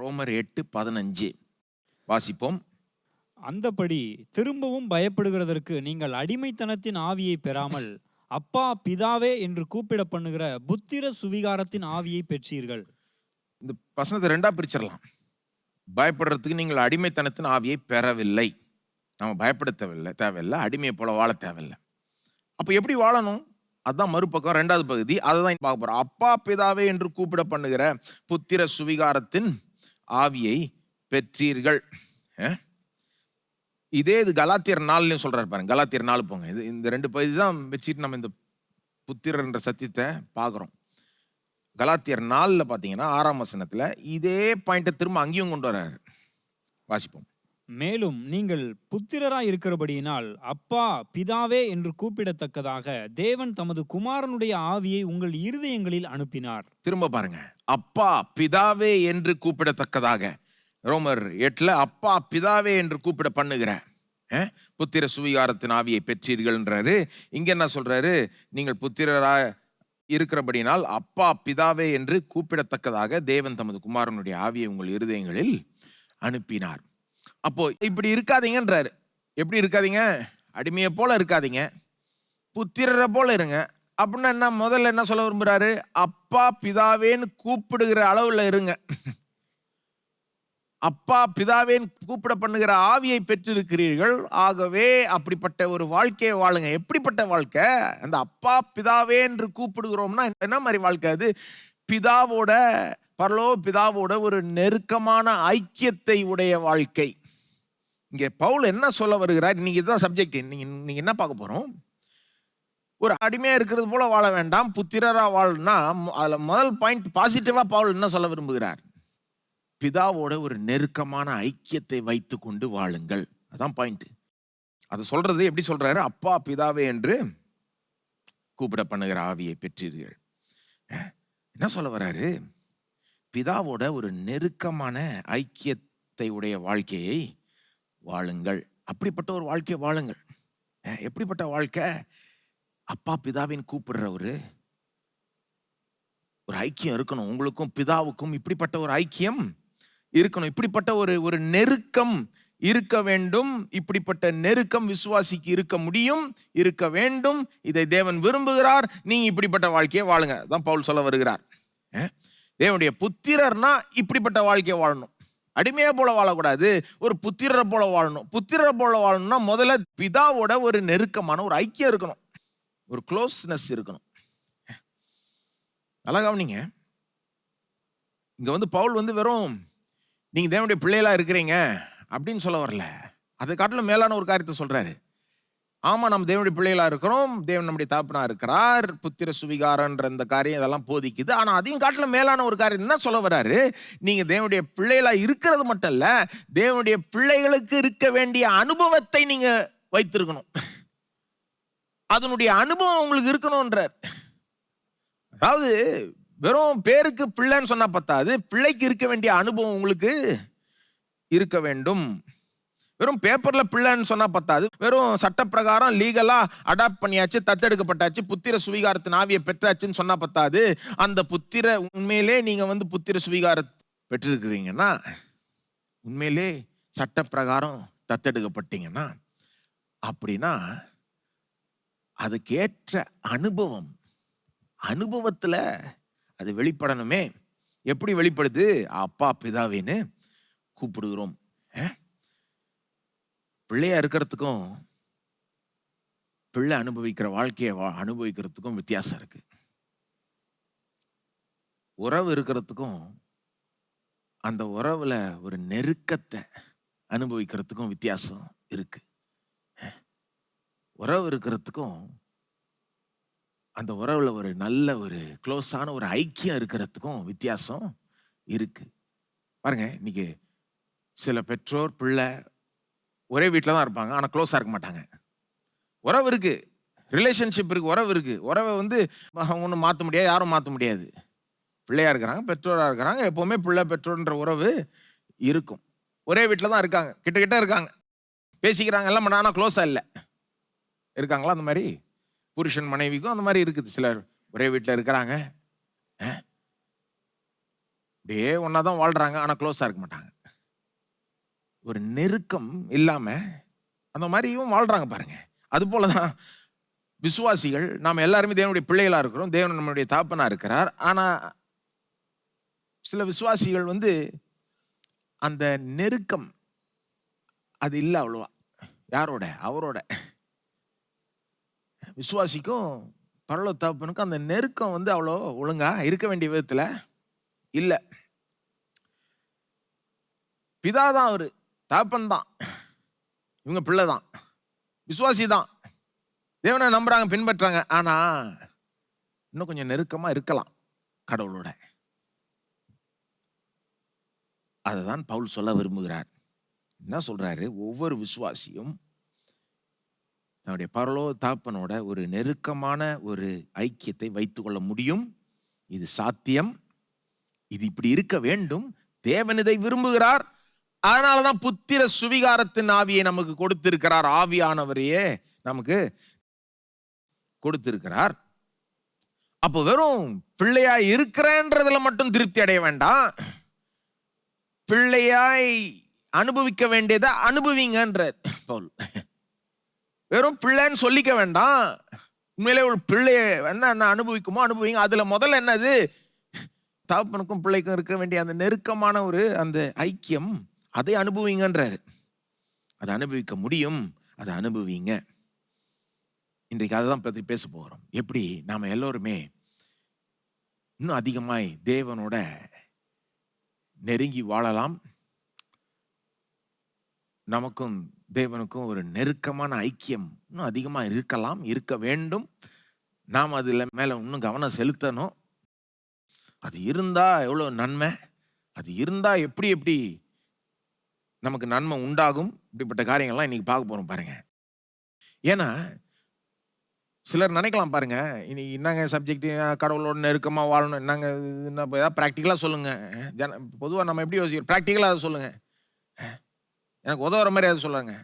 ரோமர் 8:15 வாசிப்போம். அந்தபடி திரும்பவும் பயப்படுகிறதற்கு நீங்கள் அடிமைத்தனத்தின் ஆவியை பெறாமல் அப்பா பிதாவே என்று கூப்பிட பண்ணுகிற புத்திர சுவிகாரத்தின் ஆவியை பெற்றீர்கள். இந்த வசனத்தை ரெண்டா பிரிச்சிடலாம். பயப்படுறதுக்கு நீங்கள் அடிமைத்தனத்தின் ஆவியை பெறவில்லை. நம்ம பயப்பட தேவையில்லை, அடிமையை போல வாழ தேவையில்லை. அப்போ எப்படி வாழணும்? அதுதான் மறுபக்கம், ரெண்டாவது பகுதி. அதை தான் பார்க்க போறோம். அப்பா பிதாவே என்று கூப்பிட பண்ணுகிற புத்திர சுவிகாரத்தின் ஆவியை பெற்றீர்கள். இதே இது கலாத்தியர் 4 சொல்றாரு பாருங்க. கலாத்தியர் 4 போங்க. இந்த ரெண்டு பகுதி தான் வச்சுட்டு நம்ம இந்த புத்திரர் என்ற சத்தியத்தை பார்க்குறோம். கலாத்தியர் 4 பார்த்தீங்கன்னா 6ஆம் வசனத்துல இதே பாயிண்ட்டை திரும்ப அங்கேயும் கொண்டு வர்றாரு. வாசிப்போம். மேலும் நீங்கள் புத்திரராய் இருக்கிறபடியினால் அப்பா பிதாவே என்று கூப்பிடத்தக்கதாக தேவன் தமது குமாரனுடைய ஆவியை உங்கள் இருதயங்களில் அனுப்பினார். திரும்ப பாருங்க. அப்பா பிதாவே என்று கூப்பிடத்தக்கதாக, ரோமர் 8 அப்பா பிதாவே என்று கூப்பிட பண்ணுகிற புத்திர சுவிகாரத்தின் ஆவியை பெற்றீர்கள்ன்றாரு. இங்க என்ன சொல்றாரு? நீங்கள் புத்திரராய் இருக்கிறபடினால் அப்பா பிதாவே என்று கூப்பிடத்தக்கதாக தேவன் தமது குமாரனுடைய ஆவியை உங்கள் இருதயங்களில் அனுப்பினார். அப்போ இப்படி இருக்காதீங்கன்றாரு. எப்படி இருக்காதீங்க? அடிமையை போல இருக்காதீங்க, புத்திரரை போல இருங்க. அப்படின்னா என்ன? முதல்ல என்ன சொல்ல விரும்புறாரு? அப்பா பிதாவேன்னு கூப்பிடுகிற அளவுல இருங்க. அப்பா பிதாவேன்னு கூப்பிட பண்ணுகிற ஆவியை பெற்றிருக்கிறீர்கள். ஆகவே அப்படிப்பட்ட ஒரு வாழ்க்கையை வாழுங்க. எப்படிப்பட்ட வாழ்க்கை? அந்த அப்பா பிதாவே என்று கூப்பிடுகிறோம்னா என்ன மாதிரி வாழ்க்கை அது? பிதாவோட, பரலோக பிதாவோட ஒரு நெருக்கமான ஐக்கியத்தை உடைய வாழ்க்கை. இங்க பவுல் என்ன சொல்ல வருகிறார்? இன்னைக்கு இதுதான் சப்ஜெக்ட். நீங்க என்ன பார்க்க போறோம்? ஒரு அடிமையா இருக்கிறது போல வாழ வேண்டாம், புத்திரரா வாழனா. அதுல முதல் பாயிண்ட் பாசிட்டிவா பவுல் என்ன சொல்ல விரும்புகிறார்? பிதாவோட ஒரு நெருக்கமான ஐக்கியத்தை வைத்து கொண்டு வாழுங்கள். அதான் பாயிண்ட். அது சொல்றது எப்படி சொல்றாரு? அப்பா பிதாவே என்று கூப்பிட பண்ணுகிற ஆவியை பெற்றீர்கள். என்ன சொல்ல வர்றாரு? பிதாவோட ஒரு நெருக்கமான ஐக்கியத்தை உடைய வாழ்க்கையை வாழுங்கள். அப்படிப்பட்ட ஒரு வாழ்க்கையை வாழுங்கள். எப்படிப்பட்ட வாழ்க்கை? அப்பா பிதாவின் கூப்பிடுற ஒரு ஐக்கியம் இருக்கணும். உங்களுக்கும் பிதாவுக்கும் இப்படிப்பட்ட ஒரு ஐக்கியம் இருக்கணும். இப்படிப்பட்ட ஒரு நெருக்கம் இருக்க வேண்டும். இப்படிப்பட்ட நெருக்கம் விசுவாசிக்கு இருக்க முடியும், இருக்க வேண்டும். இதை தேவன் விரும்புகிறார். நீங்க இப்படிப்பட்ட வாழ்க்கையை வாழுங்க. தான் பவுல் சொல்ல வருகிறார். தேவனுடைய புத்திரர்னா இப்படிப்பட்ட வாழ்க்கையை வாழணும். அடிமையா போல வாழக்கூடாது, ஒரு புத்திரரை போல வாழணும். புத்திரரை போல வாழணும்னா முதல்ல பிதாவோட ஒரு நெருக்கமான ஒரு ஐக்கியம் இருக்கணும், ஒரு க்ளோஸ்னஸ் இருக்கணும். நல்லா கவனிங்க. இங்க பவுல் வெறும் நீங்க தேவனுடைய பிள்ளைகளா இருக்கிறீங்க அப்படின்னு சொல்ல வரல. அதை காட்டிலும் மேலான ஒரு காரியத்தை சொல்றாரு. ஆமா, நம்ம தேவனுடைய பிள்ளைகளா இருக்கிறோம், தேவன் நம்முடைய தகப்பனா இருக்கிறார், புத்திர சுவிகாரன்ற இந்த காரியம் இதெல்லாம் போதிக்குது. ஆனா அதையும் காட்டிலும் மேலான ஒரு காரியம் என்ன சொல்ல வர்றாரு? நீங்க தேவனுடைய பிள்ளைகளா இருக்கிறது மட்டும் இல்ல, தேவனுடைய பிள்ளைகளுக்கு இருக்க வேண்டிய அனுபவத்தை நீங்க வைத்திருக்கணும். அதனுடைய அனுபவம் உங்களுக்கு இருக்கணும்ன்றார். அதாவது வெறும் பேருக்கு பிள்ளைன்னு சொன்னா பத்தாது, பிள்ளைக்கு இருக்க வேண்டிய அனுபவம் உங்களுக்கு இருக்க வேண்டும். வெறும் பேப்பர்ல பிள்ளைன்னு சொன்னா பத்தாது, வெறும் சட்ட பிரகாரம் லீகலா அடாப்ட் பண்ணியாச்சு, தத்தெடுக்கப்பட்டாச்சு, புத்திர சுவிகாரத்தின் ஆவியை பெற்றாச்சுன்னு சொன்னா பத்தாது. அந்த புத்திர உண்மையிலே நீங்க புத்திர சுவிகார பெற்றிருக்கிறீங்கன்னா, உண்மையிலே சட்ட பிரகாரம் தத்தெடுக்கப்பட்டீங்கன்னா, அப்படின்னா அதுக்கேற்ற அனுபவத்துல அது வெளிப்படணுமே. எப்படி வெளிப்படுது? அப்பா பிதாவின்னு கூப்பிடுகிறோம். பிள்ளையா இருக்கிறதுக்கும் பிள்ளை அனுபவிக்கிற வாழ்க்கையை அனுபவிக்கிறதுக்கும் வித்தியாசம் இருக்கு. உறவு இருக்கிறதுக்கும் அந்த உறவுல ஒரு நெருக்கத்தை அனுபவிக்கிறதுக்கும் வித்தியாசம் இருக்கு. உறவு இருக்கிறதுக்கும் அந்த உறவுல ஒரு நல்ல ஒரு க்ளோஸான ஒரு ஐக்கியம் இருக்கிறதுக்கும் வித்தியாசம் இருக்கு. பாருங்க, இன்னைக்கு சில பெற்றோர் பிள்ளை ஒரே வீட்டில் தான் இருப்பாங்க, ஆனால் க்ளோஸாக இருக்க மாட்டாங்க. உறவு இருக்கு, ரிலேஷன்ஷிப் இருக்கு, உறவு இருக்கு. உறவை ஒன்றும் மாற்ற முடியாது, யாரும் மாற்ற முடியாது. பிள்ளையா இருக்கிறாங்க, பெற்றோராக இருக்கிறாங்க, எப்போவுமே பிள்ளை பெற்றோர்ன்ற உறவு இருக்கும். ஒரே வீட்டில் தான் இருக்காங்க, கிட்ட இருக்காங்க, பேசிக்கிறாங்க, எல்லாம் பண்ணால் க்ளோஸாக இல்லை. இருக்காங்களா அந்த மாதிரி? புருஷன் மனைவிக்கும் அந்த மாதிரி இருக்குது. சிலர் ஒரே வீட்டில் இருக்கிறாங்க, அப்படியே ஒன்றா தான் வாழ்கிறாங்க, ஆனால் க்ளோஸாக இருக்க மாட்டாங்க. ஒரு நெருக்கம் இல்லாமல் அந்த மாதிரியும் வாழ்கிறாங்க பாருங்க. அதுபோல தான் விசுவாசிகள் நாம் எல்லாருமே தேவனுடைய பிள்ளைகளாக இருக்கிறோம், தேவன் நம்மளுடைய தகப்பனாக இருக்கிறார். ஆனால் சில விசுவாசிகள் அந்த நெருக்கம் அது இல்லை அவ்வளோவா. யாரோட? அவரோட. விசுவாசிக்கும் பரலோக தகப்பனுக்கும் அந்த நெருக்கம் அவ்வளோ ஒழுங்கா இருக்க வேண்டிய விதத்தில் இல்லை. பிதா தான் அவரு, தகப்பன் தான், இவங்க பிள்ளை தான், விசுவாசி தான், தேவனை நம்புறாங்க, பின்பற்றாங்க. ஆனா இன்னும் கொஞ்சம் நெருக்கமா இருக்கலாம் கடவுளோட. அதுதான் பவுல் சொல்ல விரும்புகிறார். என்ன சொல்றாரு? ஒவ்வொரு விசுவாசியும் தன்னுடைய பரலோக தகப்பனோட ஒரு நெருக்கமான ஒரு ஐக்கியத்தை வைத்துக் கொள்ள முடியும். இது சாத்தியம், இது இப்படி இருக்க வேண்டும். தேவன் இதை விரும்புகிறார். அதனாலதான் புத்திர சுவிகாரத்தின் ஆவியை நமக்கு கொடுத்திருக்கிறார். ஆவியானவரையே நமக்கு கொடுத்திருக்கிறார். அப்போ வெறும் பிள்ளையாய் இருக்கிறேன்றதுல மட்டும் திருப்தி அடைய வேண்டாம். பிள்ளையாய் அனுபவிக்க வேண்டியதை அனுபவிங்கன்ற பவுல். வெறும் பிள்ளைன்னு சொல்லிக்க வேண்டாம். உண்மையிலே ஒரு பிள்ளைய என்ன அனுபவிக்குமோ அனுபவிங்க. அதுல முதல்ல என்னது? தகப்பனுக்கும் பிள்ளைக்கும் இருக்க வேண்டிய அந்த நெருக்கமான ஒரு அந்த ஐக்கியம், அதை அனுபவிங்கன்றாரு. அதை அனுபவிக்க முடியும், அதை அனுபவிங்க. இன்றைக்கு அதை தான் பற்றி பேச போகிறோம். எப்படி நாம் எல்லோருமே இன்னும் அதிகமாய் தேவனோட நெருங்கி வாழலாம், நமக்கும் தேவனுக்கும் ஒரு நெருக்கமான ஐக்கியம் இன்னும் அதிகமாக இருக்கலாம், இருக்க வேண்டும். நாம் அதில் மேலே இன்னும் கவனம் செலுத்தணும். அது இருந்தால் எவ்வளோ நன்மை, அது இருந்தால் எப்படி எப்படி நமக்கு நன்மை உண்டாகும். இப்படிப்பட்ட காரியங்கள்லாம் இன்னைக்கு பார்க்க போகிறோம் பாருங்க. ஏன்னா சிலர் நினைக்கலாம் பாருங்க, இன்னைக்கு என்னங்க சப்ஜெக்ட், கடவுளோட நெருக்கமாக வாழணும், என்னங்க என்ன ஏதாவது ப்ராக்டிக்கலாக சொல்லுங்கள். பொதுவாக நம்ம எப்படி யோசிக்கிறோம்? ப்ராக்டிக்கலாக அதை சொல்லுங்கள். எனக்கு உதவுற மாதிரி ஏதாவது சொல்லுங்க,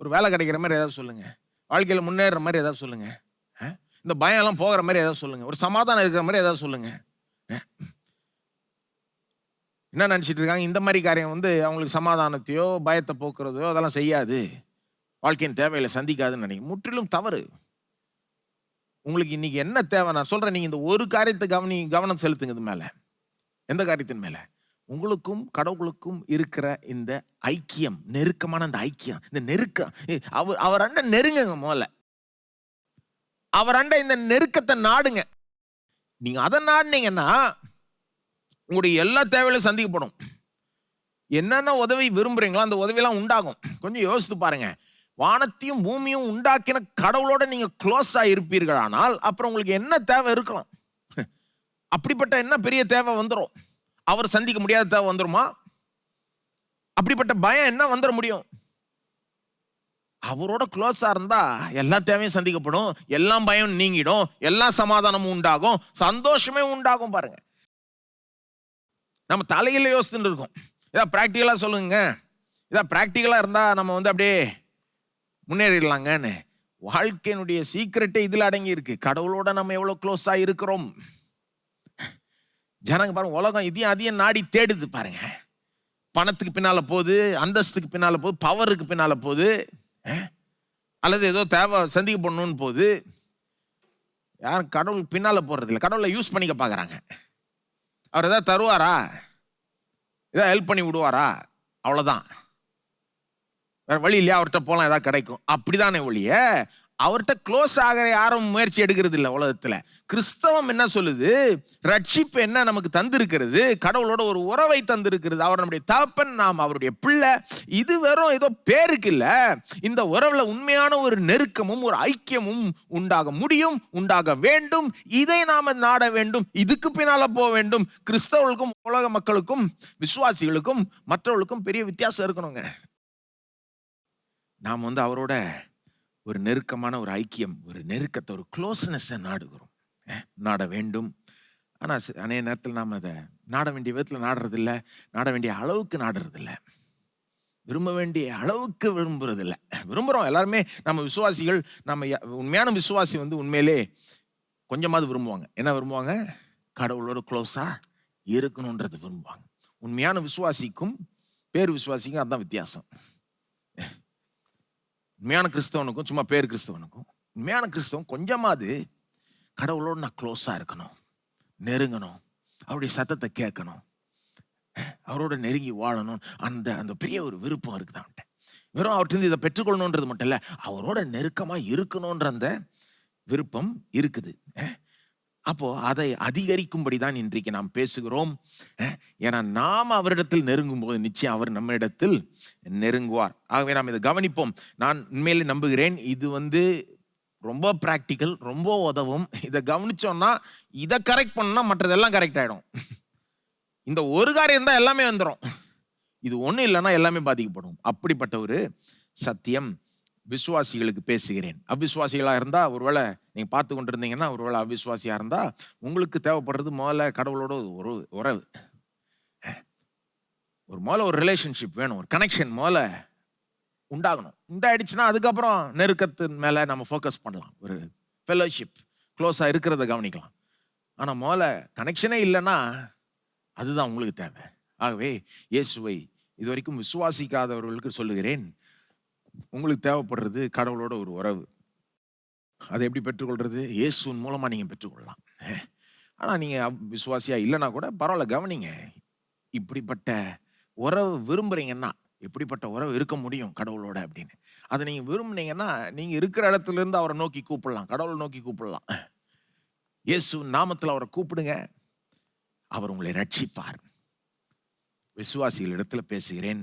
ஒரு வேலை கிடைக்கிற மாதிரி ஏதாவது சொல்லுங்க, வாழ்க்கையில் முன்னேற மாதிரி ஏதாவது சொல்லுங்க, இந்த பயம் எல்லாம் போகிற மாதிரி ஏதாவது சொல்லுங்க, ஒரு சமாதானம் இருக்கிற மாதிரி ஏதாவது சொல்லுங்க. என்ன நினச்சிட்டு இருக்காங்க? இந்த மாதிரி காரியம் அவங்களுக்கு சமாதானத்தையோ பயத்தை போக்குறதோ அதெல்லாம் செய்யாது, வாழ்க்கையின் தேவையில்லை, சந்திக்காதுன்னு நினைக்கிறேன். முற்றிலும் தவறு. உங்களுக்கு இன்னைக்கு என்ன தேவை நான் சொல்றேன். நீங்க இந்த ஒரு காரியத்தை கவனம் செலுத்துங்க. இது மேல, எந்த காரியத்தின் மேல? உங்களுக்கும் கடவுளுக்கும் இருக்கிற இந்த ஐக்கியம், நெருக்கமான அந்த ஐக்கியம், இந்த நெருக்கம். அவர் அண்ட நெருங்குங்க. முதல்ல அவர் அண்ட இந்த நெருக்கத்தை நாடுங்க. நீங்க அதை நாடுனீங்கன்னா உங்களுடைய எல்லா தேவையிலும் சந்திக்கப்படும். என்னென்ன உதவி விரும்புறீங்களோ அந்த உதவியெல்லாம் உண்டாகும். கொஞ்சம் யோசித்து பாருங்க. வானத்தையும் பூமியும் உண்டாக்கின கடவுளோட நீங்க க்ளோஸா இருப்பீர்கள். ஆனால் அப்புறம் உங்களுக்கு என்ன தேவை இருக்கலாம்? அப்படிப்பட்ட என்ன பெரிய தேவை வந்துடும்? அவர் சந்திக்க முடியாத தேவை வந்துருமா? அப்படிப்பட்ட பயம் என்ன வந்துட முடியும்? அவரோட க்ளோஸா இருந்தா எல்லா தேவையும் சந்திக்கப்படும், எல்லாம் பயம் நீங்கிடும், எல்லா சமாதானமும் உண்டாகும், சந்தோஷமே உண்டாகும். பாருங்க, நம்ம தலையில யோசிச்சுட்டு இருக்கோம். இதான் பிராக்டிக்கலா சொல்லுங்க. இதான் பிராக்டிக்கலா இருந்தா நம்ம அப்படியே முன்னேறிடலாங்கன்னு. வாழ்க்கையினுடைய சீக்கிரட்டே இதுல அடங்கி இருக்கு. கடவுளோட நம்ம எவ்வளவு க்ளோஸா இருக்கிறோம். ஜனங்க பாருங்க, உலகம் இதையும் அதையும் நாடி தேடுது பாருங்க. பணத்துக்கு பின்னால போகுது, அந்தஸ்துக்கு பின்னால போகுது, பவருக்கு பின்னால போகுது, அல்லது ஏதோ தேவை சந்திக்க பண்ணணும்னு போகுது. யாரும் கடவுளுக்கு பின்னால போறது இல்லை. கடவுளை யூஸ் பண்ணிக்க பாக்குறாங்க. அவர் ஏதாவது தருவாரா, ஏதாவது ஹெல்ப் பண்ணி விடுவாரா, அவ்வளவுதான். வேற வழி இல்லையா, அவர்கிட்ட போலாம், ஏதாவது கிடைக்கும், அப்படிதானே ஒழிய அவர்கிட்ட க்ளோஸ் ஆகிற யாரும் முயற்சி எடுக்கிறது இல்லை உலகத்துல. கிறிஸ்தவம் என்ன சொல்லுது? ரட்சிப்பு என்ன நமக்கு தந்திருக்கிறது? கடவுளோட ஒரு உறவை தந்திருக்கிறது. அவர் நம்முடைய தகப்பன், நாம் அவருடைய பிள்ளை. இது வெறும் ஏதோ பேருக்கு இல்ல. இந்த உறவுல உண்மையான ஒரு நெருக்கமும் ஒரு ஐக்கியமும் உண்டாக முடியும், உண்டாக வேண்டும். இதை நாம நாட வேண்டும், இதுக்கு பின்னால போக வேண்டும். கிறிஸ்தவர்களுக்கும் உலக மக்களுக்கும் விசுவாசிகளுக்கும் மற்றவர்களுக்கும் பெரிய வித்தியாசம் இருக்கணுங்க. நாம் அவரோட ஒரு நெருக்கமான ஒரு ஐக்கியம், ஒரு நெருக்கத்தை, ஒரு க்ளோஸ்னஸ் நாடுகிறோம், நாட வேண்டும். ஆனால் அநேக நேரத்தில் நாம் அதை நாட வேண்டிய விதத்தில் நாடுறதில்லை, நாட வேண்டிய அளவுக்கு நாடுறதில்லை, விரும்ப வேண்டிய அளவுக்கு விரும்புறதில்லை. விரும்புகிறோம் எல்லாருமே. நம்ம விசுவாசிகள், நம்ம உண்மையான விசுவாசி உண்மையிலே கொஞ்சமாவது விரும்புவாங்க. என்ன விரும்புவாங்க? கடவுளோட க்ளோஸாக இருக்கணும்ன்றது விரும்புவாங்க. உண்மையான விசுவாசிக்கும் பேர் விசுவாசிக்கும் அதுதான் வித்தியாசம். உண்மையான கிறிஸ்தவனுக்கும் சும்மா பேர் கிறிஸ்தவனுக்கும், உண்மையான கிறிஸ்தவன் கொஞ்சமாவது கடவுளோடு நான் க்ளோஸா இருக்கணும், நெருங்கணும், அவருடைய சத்தத்தை கேட்கணும், அவரோட நெருங்கி வாழணும், அந்த அந்த பெரிய ஒரு விருப்பம் இருக்குதான். வெறும் அவர்கிட்ட இதை பெற்றுக்கொள்ளணுன்றது மட்டும் இல்லை, அவரோட நெருக்கமா இருக்கணும்ன்ற அந்த விருப்பம் இருக்குது. அப்போ அதை அதிகரிக்கும்படி தான் இன்றைக்கு நாம் பேசுகிறோம். ஏன்னா நாம் அவரிடத்தில் நெருங்கும் போது நிச்சயம் அவர் நம்ம இடத்தில் நெருங்குவார். ஆகவே நாம் இதை கவனிப்போம். நான் உண்மையிலே நம்புகிறேன் இது ரொம்ப பிராக்டிக்கல், ரொம்ப உதவும். இதை கவனிச்சோம்னா, இதை கரெக்ட் பண்ணா மற்றதெல்லாம் கரெக்ட் ஆயிடும். இந்த ஒரு காரியம் தான் எல்லாமே வந்துடும். இது ஒன்றும் இல்லைன்னா எல்லாமே பாதிக்கப்படும். அப்படிப்பட்ட ஒரு சத்தியம் விசுவாசிகளுக்கு பேசுகிறேன். அவிசுவாசிகளாக இருந்தால், ஒருவேளை நீங்கள் பார்த்து கொண்டு இருந்தீங்கன்னா, ஒருவேளை அவிசுவாசியாக இருந்தால், உங்களுக்கு தேவைப்படுறது முதல்ல கடவுளோட ஒரு உறவு, முதல்ல ஒரு ரிலேஷன்ஷிப் வேணும், ஒரு கனெக்ஷன் முதல்ல உண்டாகணும். உண்டாயிடுச்சுன்னா அதுக்கப்புறம் நெருக்கத்தின் மேலே நம்ம ஃபோக்கஸ் பண்ணலாம், ஒரு ஃபெலோஷிப் க்ளோஸாக இருக்கிறத கவனிக்கலாம். ஆனால் முதல்ல கனெக்ஷனே இல்லைன்னா அதுதான் உங்களுக்கு தேவை. ஆகவே இயேசுவை இதுவரைக்கும் விசுவாசிக்காதவர்களுக்கு சொல்லுகிறேன், உங்களுக்கு தேவைப்படுறது கடவுளோட ஒரு உறவு. அதை எப்படி பெற்றுக்கொள்றது? இயேசுவின் மூலமா நீங்க பெற்றுக்கொள்ளலாம். ஆனா நீங்க விசுவாசியா இல்லைன்னா கூட பரவாயில்ல, கவனிங்க. இப்படிப்பட்ட உறவு விரும்புறீங்கன்னா, எப்படிப்பட்ட உறவு இருக்க முடியும் கடவுளோட அப்படின்னு அதை நீங்க விரும்புனீங்கன்னா, நீங்க இருக்கிற இடத்துல இருந்து அவரை நோக்கி கூப்பிடலாம், கடவுளை நோக்கி கூப்பிடலாம். இயேசுவின் நாமத்தில் அவரை கூப்பிடுங்க, அவர் உங்களை ரட்சிப்பார். விசுவாசிகள் இடத்துல பேசுகிறேன்,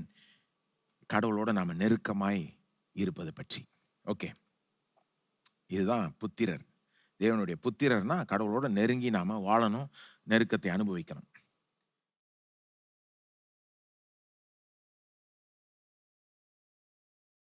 கடவுளோட நாம நெருக்கமாய் இருப்பதை பற்றி. ஓகே, இதுதான் புத்திரர். தேவனுடைய புத்திரர்னா கடவுளோட நெருங்கி நாம வாழணும், நெருக்கத்தை அனுபவிக்கணும்.